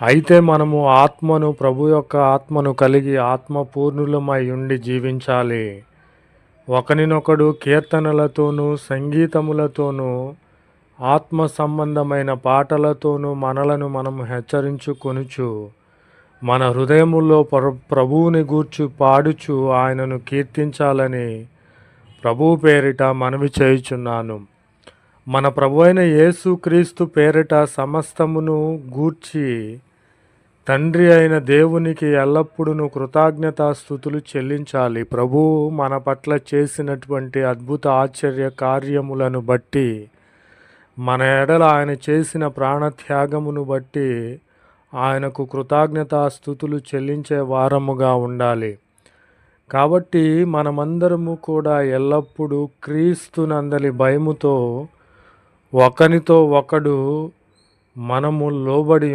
అయితే మనము ప్రభు యొక్క ఆత్మను కలిగి ఆత్మపూర్ణులమై ఉండి జీవించాలి. ఒకనినొకడు కీర్తనలతోనూ, సంగీతములతోనూ, ఆత్మ సంబంధమైన పాటలతోనూ మనలను మనము హెచ్చరించుకొనుచు, మన హృదయములో ప్రభువుని గూర్చి పాడుచు ఆయనను కీర్తించాలని ప్రభువు పేరిట మనవి చేయుచున్నాను. మన ప్రభువైన యేసుక్రీస్తు పేరిట సమస్తమును గూర్చి తండ్రి అయిన దేవునికి ఎల్లప్పుడూ కృతజ్ఞతాస్తుతులు చెల్లించాలి. ప్రభువు మన పట్ల చేసినటువంటి అద్భుత ఆశ్చర్య కార్యములను బట్టి, మన ఎడల ఆయన చేసిన ప్రాణత్యాగమును బట్టి ఆయనకు కృతజ్ఞతాస్తుతులు చెల్లించే వారముగా ఉండాలి. కాబట్టి మనమందరము కూడా ఎల్లప్పుడూ క్రీస్తునందలి భయముతో ఒకనితో ఒకడు మనము లోబడి